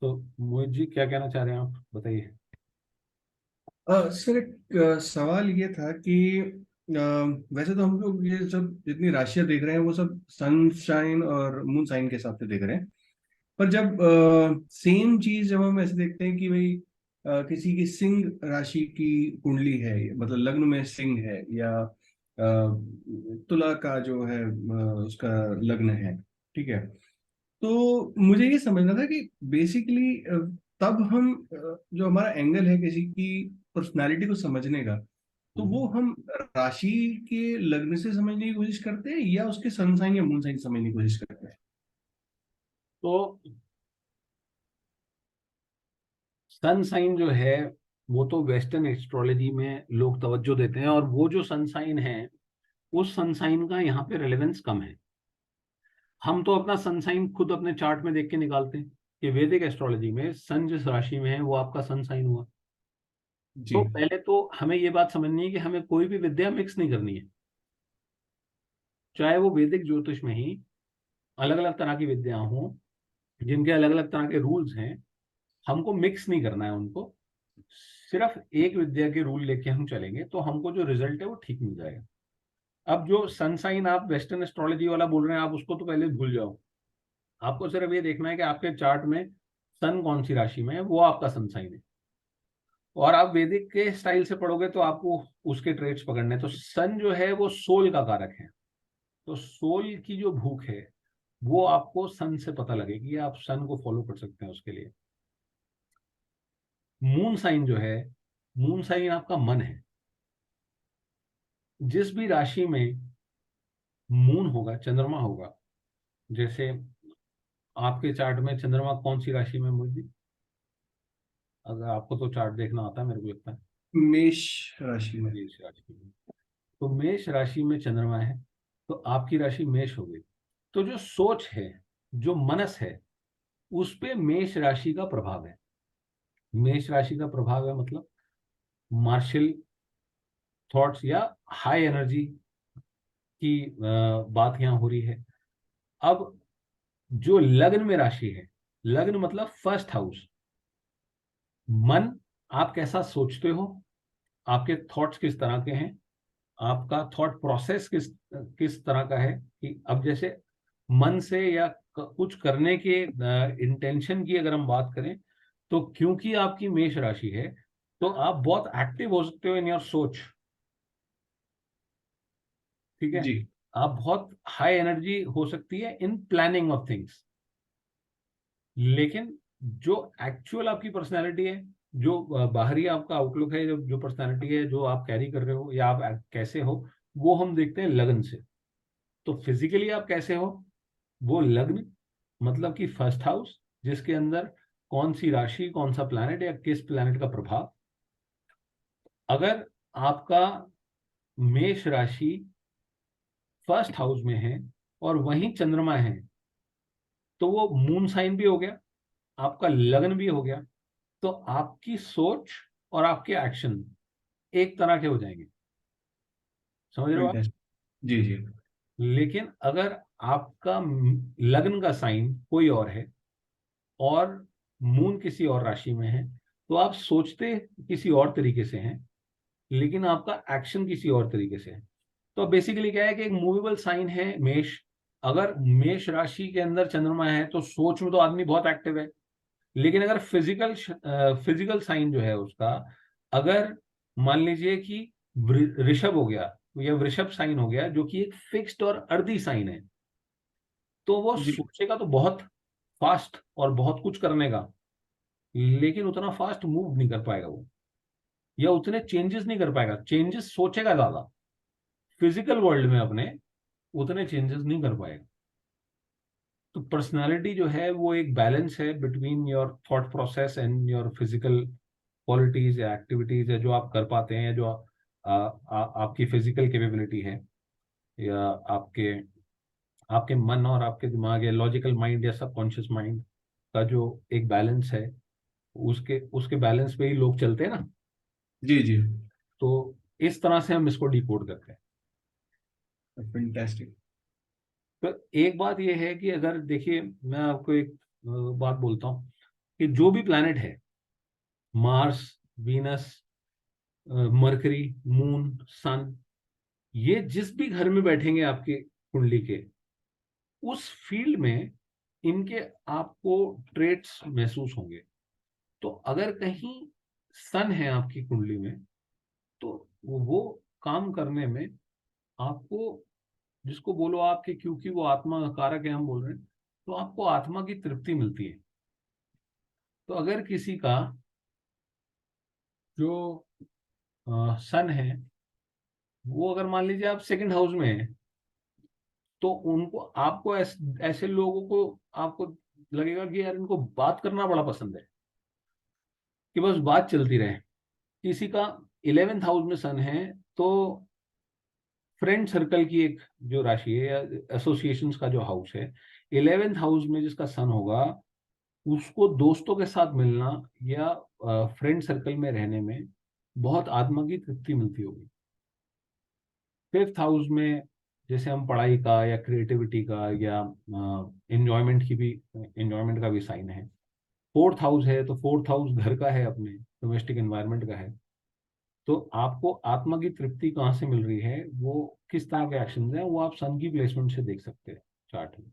तो मोहित जी क्या कहना चाह रहे हैं आप, बताइए। सर एक सवाल ये था कि वैसे तो हम लोग ये सब जितनी राशियां देख रहे हैं वो सब सनशाइन और मून साइन के हिसाब से देख रहे हैं। पर जब सेम चीज जब हम ऐसे देखते हैं कि भाई किसी की सिंह राशि की कुंडली है, मतलब लग्न में सिंह है, या तुला का जो है उसका लग्न है, ठीक है। तो मुझे ये समझना था कि बेसिकली तब हम जो हमारा एंगल है किसी की पर्सनालिटी को समझने का, तो वो हम्म। हम राशि के लग्न से समझने की कोशिश करते हैं या उसके सन साइन या मून साइन समझने की कोशिश करते हैं। तो सन साइन जो है वो तो वेस्टर्न एस्ट्रोलॉजी में लोग तवज्जो देते हैं, और वो जो सन साइन है उस सन साइन का यहाँ पे रेलेवेंस कम है। हम तो अपना सन साइन खुद अपने चार्ट में देख के निकालते हैं कि वैदिक एस्ट्रोलॉजी में सन जिस राशि में है वो आपका सन साइन हुआ। जी। तो पहले तो हमें ये बात समझनी है कि हमें कोई भी विद्या मिक्स नहीं करनी है, चाहे वो वैदिक ज्योतिष में ही अलग अलग तरह की विद्या हों जिनके अलग अलग तरह के रूल्स हैं। हमको मिक्स नहीं करना है उनको, सिर्फ एक विद्या के रूल लेके हम चलेंगे तो हमको जो रिजल्ट है वो ठीक मिल जाएगा। अब जो सन साइन आप वेस्टर्न एस्ट्रोलॉजी वाला बोल रहे हैं, आप उसको तो पहले भूल जाओ। आपको सिर्फ ये देखना है कि आपके चार्ट में सन कौन सी राशि में है, वो आपका सन साइन है। और आप वैदिक के स्टाइल से पढ़ोगे तो आपको उसके ट्रेड्स पकड़ने हैं। तो सन जो है वो सोल का कारक है। तो सोल की जो भूख है वो आपको सन से पता लगेगी, आप सन को फॉलो कर सकते हैं उसके लिए। मून साइन जो है, मून साइन आपका मन है। जिस भी राशि में मून होगा, चंद्रमा होगा, जैसे आपके चार्ट में चंद्रमा कौन सी राशि में है मुझे, अगर आपको तो चार्ट देखना आता है मेरे को लगता है। मेष राशि में। मेष राशि में, तो मेष राशि में चंद्रमा है, तो आपकी राशि मेष हो गई। तो जो सोच है, जो मनस है, उस पे मेष राशि का प्रभाव है। मेष राशि का प्रभाव है मतलब मार्शल थॉट्स या हाई एनर्जी की बात यहाँ हो रही है। अब जो लग्न में राशि है, लग्न मतलब फर्स्ट हाउस, मन, आप कैसा सोचते हो, आपके थॉट्स किस तरह के हैं, आपका थॉट प्रोसेस किस किस तरह का है। कि अब जैसे मन से या कुछ करने के इंटेंशन की अगर हम बात करें, तो क्योंकि आपकी मेष राशि है तो आप बहुत एक्टिव हो सकते हो इन योर सोच। ठीक है। जी आप बहुत हाई एनर्जी हो सकती है इन प्लानिंग ऑफ थिंग्स। लेकिन जो एक्चुअल आपकी पर्सनैलिटी है, जो बाहरी आपका आउटलुक है, जो जो पर्सनैलिटी है जो आप कैरी कर रहे हो या आप कैसे हो, वो हम देखते हैं लगन से। तो फिजिकली आप कैसे हो, वो लग्न मतलब कि फर्स्ट हाउस, जिसके अंदर कौन सी राशि, कौन सा प्लैनेट या किस प्लैनेट का प्रभाव। अगर आपका मेष राशि फर्स्ट हाउस में है और वहीं चंद्रमा है, तो वो मून साइन भी हो गया, आपका लगन भी हो गया। तो आपकी सोच और आपके एक्शन एक तरह के हो जाएंगे। समझ रहे हो आप। फैंटास्टिक। जी जी। लेकिन अगर आपका लग्न का साइन कोई और है और मून किसी और राशि में है, तो आप सोचते किसी और तरीके से हैं लेकिन आपका एक्शन किसी और तरीके से है। तो बेसिकली क्या है कि एक मूवेबल साइन है मेष। अगर मेष राशि के अंदर चंद्रमा है तो सोच में तो आदमी बहुत एक्टिव है। लेकिन अगर फिजिकल साइन जो है उसका, अगर मान लीजिए कि ऋषभ हो गया या वृषभ साइन हो गया जो कि एक फिक्स्ड और अर्दी साइन है, तो वो जी सोचेगा तो बहुत फास्ट और बहुत कुछ करने का, लेकिन उतना फास्ट मूव नहीं कर पाएगा वो, या उतने चेंजेस नहीं कर पाएगा। चेंजेस सोचेगा ज्यादा, फिजिकल वर्ल्ड में अपने उतने चेंजेस नहीं कर पाएगा। तो पर्सनालिटी जो है वो एक बैलेंस है between your thought process and your physical qualities या एक्टिविटीज है जो आप कर पाते हैं, जो आपकी फिजिकल कैपेबिलिटी है, या आपके आपके मन और आपके दिमाग या लॉजिकल माइंड या सबकॉन्शियस माइंड का जो एक बैलेंस है, उसके उसके बैलेंस पे ही लोग चलते हैं ना। जी जी। तो इस तरह से हम इसको डिकोड करते हैं। फैंटास्टिक। तो एक बात यह है कि अगर देखिए मैं आपको एक बात बोलता हूँ कि जो भी प्लैनेट है, मार्स, वीनस, मरकरी, मून, सन, ये जिस भी घर में बैठेंगे आपके कुंडली के, उस फील्ड में इनके आपको ट्रेट्स महसूस होंगे। तो अगर कहीं सन है आपकी कुंडली में, तो वो काम करने में आपको, जिसको बोलो आपके, क्योंकि वो आत्मा कारक है हम बोल रहे हैं, तो आपको आत्मा की तृप्ति मिलती है। तो अगर किसी का जो सन है, वो अगर मान लीजिए आप सेकंड हाउस में है, तो उनको, आपको ऐसे लोगों को आपको लगेगा कि यार इनको बात करना बड़ा पसंद है, कि बस बात चलती रहे। किसी का 11th हाउस में सन है, तो फ्रेंड सर्कल की एक जो राशि है, या एसोसिएशंस का जो हाउस है, 11th हाउस में जिसका सन होगा, उसको दोस्तों के साथ मिलना या फ्रेंड सर्कल में रहने में बहुत आत्मा की तृप्ति मिलती होगी। 5th हाउस में जैसे हम पढ़ाई का या क्रिएटिविटी का या एंजॉयमेंट की भी, एंजॉयमेंट का भी साइन है। 4th हाउस है, तो 4th हाउस घर का है, अपने डोमेस्टिक एनवायरनमेंट का है। तो आपको आत्मा की तृप्ति कहाँ से मिल रही है, वो किस तरह के एक्शन है, वो आप सन की प्लेसमेंट से देख सकते हैं चार्ट में।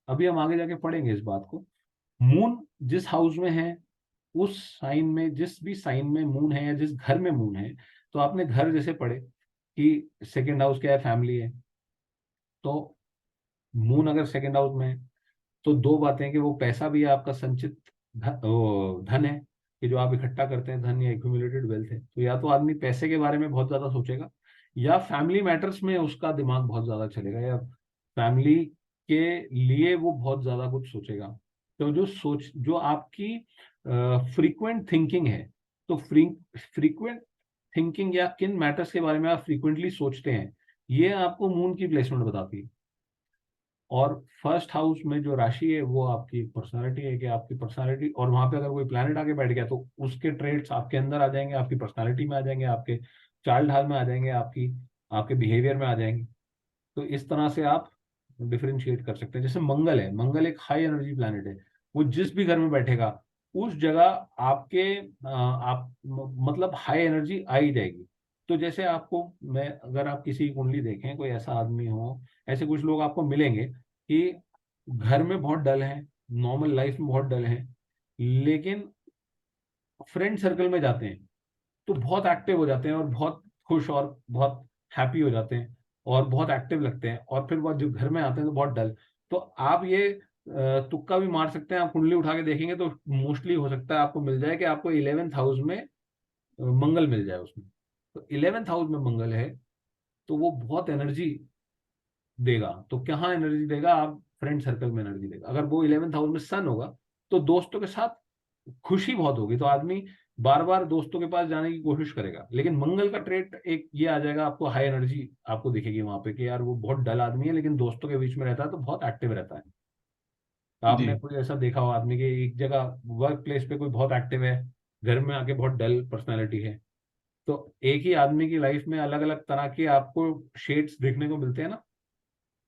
अभी हम आगे जाके पढ़ेंगे इस बात को। मून जिस हाउस में है, उस साइन में, जिस भी साइन में मून है या जिस घर में मून है, तो आपने घर जैसे पढ़े कि सेकेंड हाउस क्या है, फैमिली है। तो मून अगर सेकेंड हाउस में है, तो दो बातें हैं कि वो पैसा भी है आपका संचित धन है, कि जो आप इकट्ठा करते हैं, धन या एक्यूमुलेटेड वेल्थ है। तो या तो आदमी पैसे के बारे में बहुत ज्यादा सोचेगा, या फैमिली मैटर्स में उसका दिमाग बहुत ज्यादा चलेगा, या फैमिली के लिए वो बहुत ज्यादा कुछ सोचेगा। तो जो आपकी फ्रीक्वेंट थिंकिंग है, तो फ्रीक्वेंट थिंकिंग या किन मैटर्स के बारे में आप फ्रीक्वेंटली सोचते हैं, ये आपको मून की प्लेसमेंट बताती है। और फर्स्ट हाउस में जो राशि है, वो आपकी पर्सनालिटी है, कि आपकी पर्सनालिटी, और वहां पे अगर कोई प्लैनेट आके बैठ गया, तो उसके ट्रेड्स आपके अंदर आ जाएंगे, आपकी पर्सनालिटी में आ जाएंगे, आपके चाल ढाल में आ जाएंगे, आपके बिहेवियर में आ जाएंगे। तो इस तरह से आप डिफरेंशिएट कर सकते हैं। जैसे मंगल है, मंगल एक हाई एनर्जी प्लैनेट है, वो जिस भी घर में बैठेगा, उस जगह आपके मतलब हाई एनर्जी आ ही जाएगी। तो जैसे आपको, मैं, अगर आप किसी की कुंडली देखें, कोई ऐसा आदमी हो, ऐसे कुछ लोग आपको मिलेंगे कि घर में बहुत डल है, नॉर्मल लाइफ में बहुत डल है, लेकिन फ्रेंड सर्कल में जाते हैं तो बहुत एक्टिव हो जाते हैं, और बहुत खुश और बहुत हैप्पी हो जाते हैं, और बहुत एक्टिव लगते हैं। और फिर वो जब घर में आते हैं तो बहुत डल। तो आप ये तुक्का भी मार सकते हैं, आप कुंडली उठा के देखेंगे तो मोस्टली हो सकता है आपको मिल जाए कि आपको 11th हाउस में मंगल मिल जाए उसमें। तो 11th हाउस में मंगल है, तो वो बहुत एनर्जी देगा। तो कहाँ एनर्जी देगा, आप फ्रेंड सर्कल में एनर्जी देगा। अगर वो 11th हाउस में सन होगा, तो दोस्तों के साथ खुशी बहुत होगी, तो आदमी बार बार दोस्तों के पास जाने की कोशिश करेगा। लेकिन मंगल का ट्रेट एक ये आ जाएगा, आपको हाई एनर्जी आपको दिखेगी वहां पे, कि यार वो बहुत डल आदमी है, लेकिन दोस्तों के बीच में रहता है तो बहुत एक्टिव रहता है। तो जी आपने कोई ऐसा देखा हो आदमी के, एक जगह वर्क प्लेस पे कोई बहुत एक्टिव है, घर में आके बहुत डल पर्सनैलिटी है। तो एक ही आदमी की लाइफ में अलग अलग तरह के आपको शेड्स देखने को मिलते हैं ना।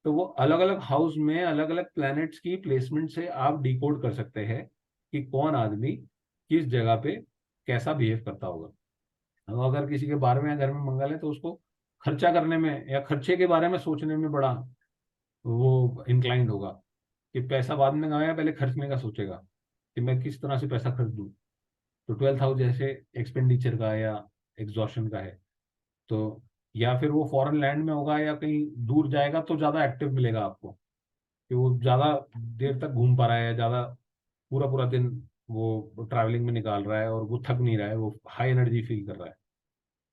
तो वो अलग अलग हाउस में अलग अलग प्लैनेट्स की प्लेसमेंट से आप डिकोड कर सकते हैं कि कौन आदमी किस जगह पे कैसा बिहेव करता होगा। अब अगर किसी के 12वें घर में मंगल है, तो उसको खर्चा करने में या खर्चे के बारे में सोचने में बड़ा वो इंक्लाइंड होगा, कि पैसा बाद में कमाया, पहले खर्चने का सोचेगा कि मैं किस तरह से पैसा खर्च दूं। तो 12th हाउस जैसे एक्सपेंडिचर का या एग्जॉशन का है, तो या फिर वो फॉरेन लैंड में होगा या कहीं दूर जाएगा, तो ज्यादा एक्टिव मिलेगा आपको, कि वो ज्यादा देर तक घूम पा रहा है, ज्यादा पूरा पूरा दिन वो ट्रैवलिंग में निकाल रहा है, और वो थक नहीं रहा है, वो हाई एनर्जी फील कर रहा है।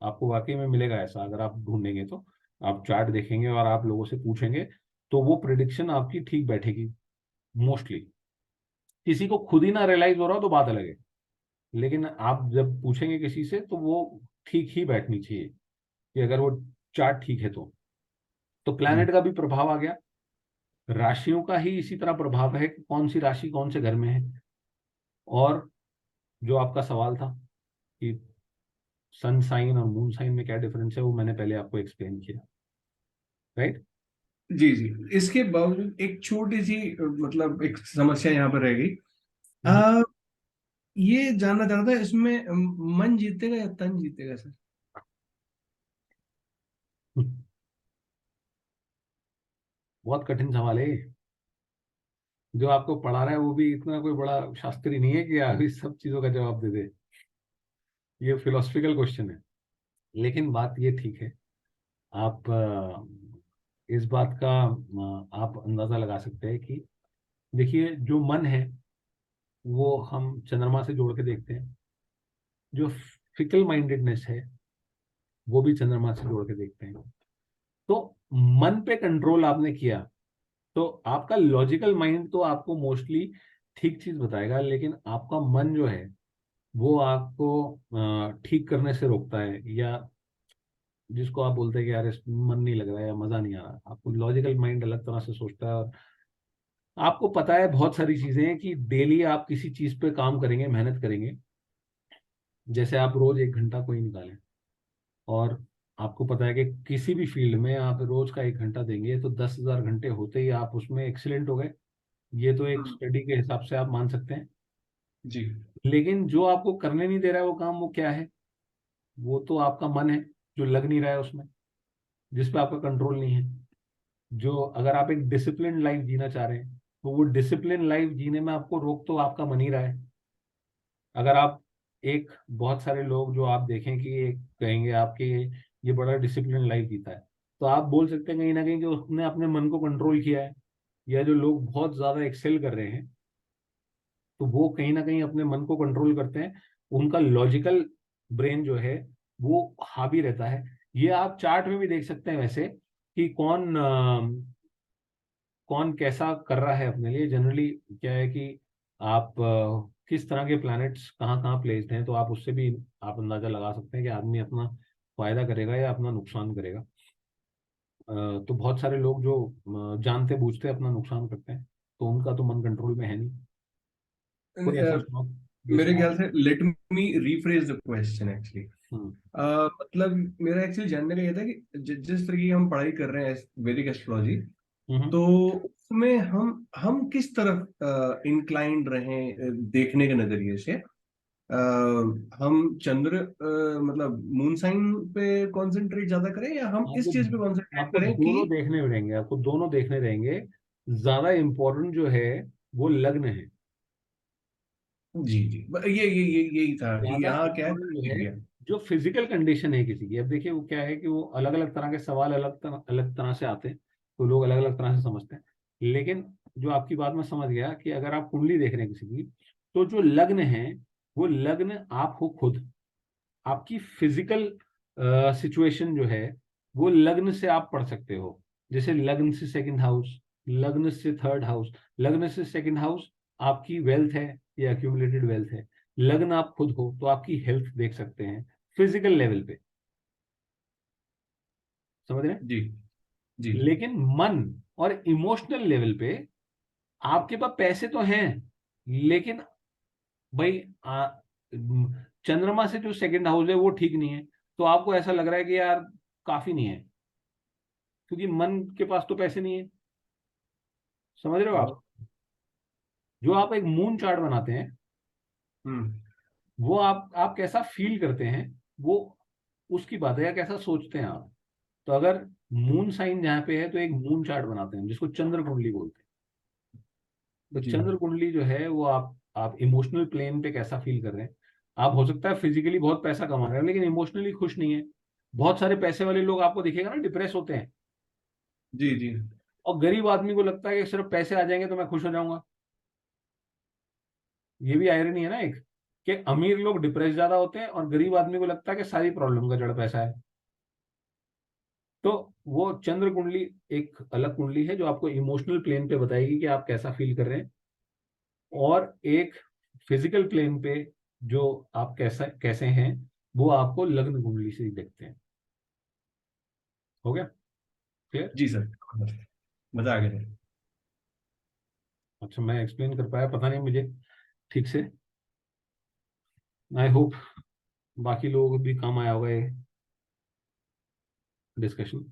आपको वाकई में मिलेगा ऐसा, अगर आप ढूंढेंगे तो। आप चार्ट देखेंगे और आप लोगों से पूछेंगे, तो वो प्रिडिक्शन आपकी ठीक बैठेगी मोस्टली। किसी को खुद ही ना रियलाइज हो रहा हो तो बात अलग है, लेकिन आप जब पूछेंगे किसी से, तो वो ठीक ही बैठनी चाहिए, कि अगर वो चार्ट ठीक है तो जी प्लैनेट का भी प्रभाव आ गया। राशियों का ही इसी तरह प्रभाव है कि कौन सी राशि कौन से घर में है। और जो आपका सवाल था कि सन साइन और मून साइन में क्या डिफरेंस है, वो मैंने पहले आपको एक्सप्लेन किया, राइट। जी जी। इसके बावजूद एक छोटी सी मतलब एक समस्या यहाँ पर रह गई। हम्म। ये जानना चाह रहा था, इसमें मन जीतेगा या तन जीतेगा सर? बहुत कठिन सवाल है ये। जो आपको पढ़ा रहा है वो भी इतना कोई बड़ा शास्त्री नहीं है कि आप इस सब चीजों का जवाब दे दे। ये फिलोसफिकल क्वेश्चन है। लेकिन बात ये ठीक है, आप इस बात का आप अंदाजा लगा सकते हैं कि देखिए, जो मन है वो हम चंद्रमा से जोड़ के देखते हैं। जो फिकल माइंडेडनेस है वो भी चंद्रमा से जोड़ के देखते हैं। तो मन पे कंट्रोल आपने किया तो आपका लॉजिकल माइंड तो आपको मोस्टली ठीक चीज बताएगा, लेकिन आपका मन जो है वो आपको ठीक करने से रोकता है, या जिसको आप बोलते हैं कि यार इस मन नहीं लग रहा है या मजा नहीं आ रहा, आपको लॉजिकल माइंड अलग तरह से सोचता है। और आपको पता है बहुत सारी चीजें हैं कि डेली आप किसी चीज पे काम करेंगे, मेहनत करेंगे। जैसे आप रोज 1 घंटा कोई निकालें, और आपको पता है कि किसी भी फील्ड में आप रोज का 1 घंटा देंगे तो 10,000 घंटे होते ही आप उसमें एक्सीलेंट हो गए। ये तो एक हम्म, स्टडी के हिसाब से आप मान सकते हैं। जी। लेकिन जो आपको करने नहीं दे रहा है वो काम, वो क्या है? वो तो आपका मन है, जो लग नहीं रहा है उसमें, जिस पे आपका कंट्रोल नहीं है। जो अगर आप एक डिसिप्लिन लाइफ जीना चाह रहे हैं तो वो डिसिप्लिन लाइफ जीने में आपको रोक तो आपका मन ही रहा है। अगर आप एक, बहुत सारे लोग जो आप देखें कि एक कहेंगे आपके ये बड़ा डिसिप्लिन लाइफ जीता है, तो आप बोल सकते हैं कहीं ना कहीं कि उसने अपने मन को कंट्रोल किया है। या जो लोग बहुत ज्यादा एक्सेल कर रहे हैं तो वो कहीं ना कहीं अपने मन को कंट्रोल करते हैं। उनका लॉजिकल ब्रेन जो है वो हावी रहता है। ये आप चार्ट में भी देख सकते हैं वैसे, कि कौन कैसा कर रहा है अपने लिए। जनरली क्या है कि आप किस तरह के प्लैनेट्स कहाँ कहाँ प्लेस्ड हैं, तो आप उससे भी आप अंदाजा लगा सकते हैं कि आदमी अपना फायदा करेगा या अपना नुकसान करेगा। तो बहुत सारे लोग जो जानते बूझते अपना नुकसान करते हैं, तो उनका तो मन कंट्रोल में है नहीं। कोई ऐसा अ, सुनाओ मेरे जिसमें आप। ख्याल से let me rephrase the question actually. Hmm. मतलब मेरा एक्चुअली जानने का ये था कि जिस तरह की हम पढ़ाई कर रहे हैं वैदिक एस्ट्रोलॉजी, हम्म। तो उसमें हम किस तरफ इंक्लाइंड रहे देखने के नजरिए से? हम चंद्र मतलब मून साइन पे कंसंट्रेट ज्यादा करें, या हम आपको इस चीज पे कंसंट्रेट आपको करें कि? दोनों देखने रहेंगे, आपको दोनों देखने रहेंगे। ज्यादा इंपॉर्टेंट जो है वो लग्न है। जी जी, ये यही था कि ज्यादा यहाँ क्या है, इंपॉर्टेंट जो है क्राइटेरिया। जो फिजिकल कंडीशन है किसी की। अब देखिए वो क्या है कि वो अलग अलग तरह के सवाल अलग तरह से आते हैं, तो लोग अलग अलग तरह से समझते हैं। लेकिन जो आपकी बात मैं समझ गया कि अगर आप कुंडली देख रहे हैं किसी की, तो जो लग्न है वो लग्न आप हो खुद। आपकी फिजिकल सिचुएशन जो है वो लग्न से आप पढ़ सकते हो। जैसे लग्न से सेकंड हाउस, लग्न से थर्ड हाउस। लग्न से सेकंड हाउस आपकी वेल्थ है या एक्यूमुलेटेड वेल्थ है। लग्न आप खुद हो तो आपकी हेल्थ देख सकते हैं फिजिकल लेवल पे। समझ रहे हैं? जी जी। लेकिन मन और इमोशनल लेवल पे आपके पास पैसे तो हैं, लेकिन भाई चंद्रमा से जो सेकंड हाउस है वो ठीक नहीं है। तो आपको ऐसा लग रहा है कि यार काफी नहीं है, क्योंकि मन के पास तो पैसे नहीं है। समझ रहे हो हाँ। आप? जो आप एक मून चार्ट बनाते हैं, हम्म। वो आप कैसा फील करते हैं, वो उसकी बात है, या कैसा सोचते हैं आप। तो अगर मून साइन जहाँ पे है तो एक मून चार्ट बनाते हैं जिसको चंद्र कुंडली बोलते हैं। तो जी चंद्र कुंडली जो है वो आप इमोशनल प्लेन पे कैसा फील कर रहे हैं। आप हो सकता है फिजिकली बहुत पैसा कमा रहे हैं लेकिन इमोशनली खुश नहीं है। बहुत सारे पैसे वाले लोग आपको दिखेगा ना डिप्रेस होते हैं। जी जी और गरीब आदमी को लगता है कि सिर्फ पैसे आ जाएंगे तो मैं खुश हो जाऊंगा। ये भी आयरनी है ना एक, कि अमीर लोग डिप्रेस ज्यादा होते हैं और गरीब आदमी को लगता है कि सारी प्रॉब्लम का जड़ पैसा है। तो वो चंद्र कुंडली एक अलग कुंडली है जो आपको इमोशनल प्लेन पे बताएगी कि आप कैसा फील कर रहे हैं। और एक फिजिकल प्लेन पे जो आप कैसा कैसे हैं वो आपको लग्न कुंडली से ही देखते हैं। हो गया क्लियर? जी सर, मजा आ गया। अच्छा, मैं एक्सप्लेन कर पाया पता नहीं मुझे ठीक से। आई होप बाकी लोगों को भी काम आया होगा ये डिस्कशन।